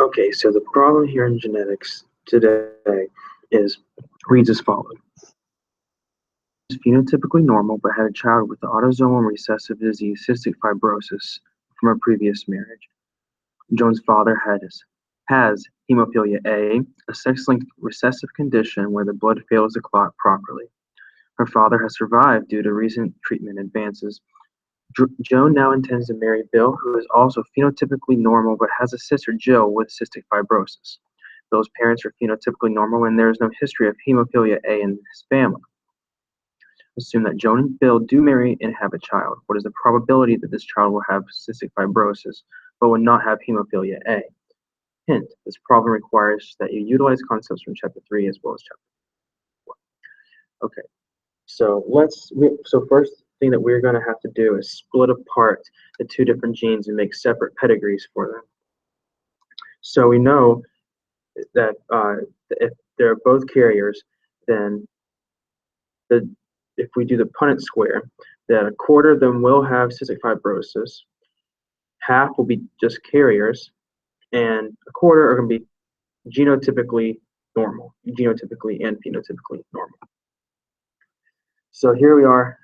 Okay, so the problem here in genetics today is reads as follows. Is phenotypically normal but had a child with the autosomal recessive disease cystic fibrosis from a previous marriage. Joan's father has hemophilia A sex-linked recessive condition where the blood fails to clot properly. Her father has survived due to recent treatment advances. Joan now intends to marry Bill, who is also phenotypically normal but has a sister, Jill, with cystic fibrosis. Bill's parents are phenotypically normal and there is no history of hemophilia A in his family. Assume that Joan and Bill do marry and have a child. What is the probability that this child will have cystic fibrosis but will not have hemophilia A? Hint, this problem requires that you utilize concepts from chapter 3 as well as chapter 4. Okay, so first thing that we're going to have to do is split apart the two different genes and make separate pedigrees for them. So we know that if they're both carriers, then if we do the Punnett square, that a quarter of them will have cystic fibrosis, half will be just carriers, and a quarter are going to be genotypically normal, genotypically and phenotypically normal. So here we are.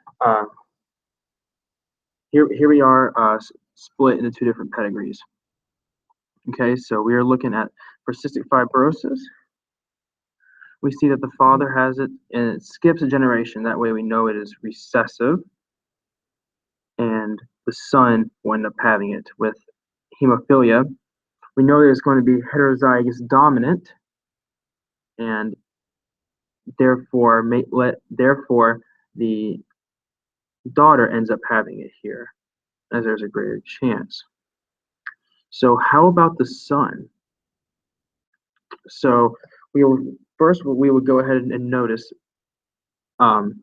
Here we are split into two different pedigrees. Okay, so we are looking at for cystic fibrosis. We see that the father has it and it skips a generation. That way we know it is recessive, and the son will end up having it. With hemophilia, we know there's going to be heterozygous dominant, and therefore the daughter ends up having it here, as there's a greater chance. So how about the son? So we would go ahead and notice for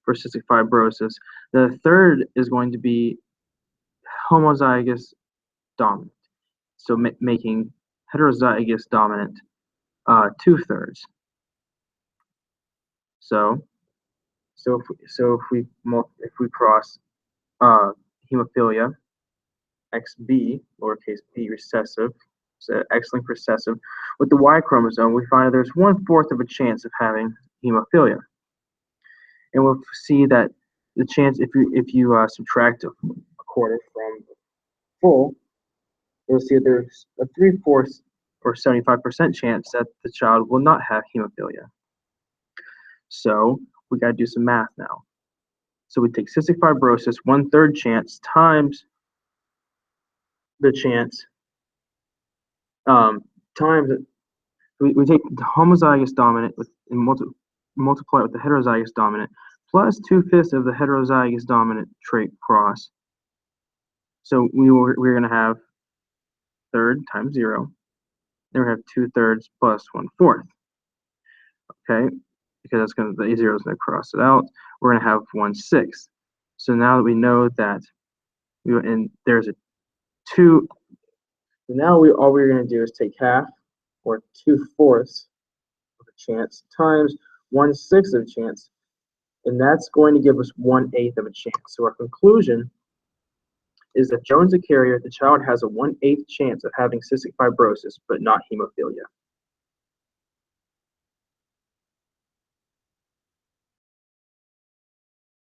cystic fibrosis, the third is going to be homozygous dominant, so making heterozygous dominant 2/3. So if we cross hemophilia XB, lowercase b recessive, so X-linked recessive, with the Y chromosome, we find there's 1/4 of a chance of having hemophilia. And we'll see that the chance, if you subtract a quarter from full, you'll see that there's a 3/4 or 75% chance that the child will not have hemophilia. So we got to do some math now. So we take cystic fibrosis, 1/3 chance times the chance, we take the homozygous dominant and multiply it with the heterozygous dominant plus 2/5 of the heterozygous dominant trait cross. So we're going to have third times 0. Then we have 2/3 plus 1/4. Okay, because the 0 is going to cross it out. We're going to have 1/6. So now that we know that, there's a 2. Now all we're going to do is take half, or 2/4 of a chance, times 1/6 of a chance, and that's going to give us 1/8 of a chance. So our conclusion is that Joan's a carrier. The child has a 1/8 chance of having cystic fibrosis, but not hemophilia.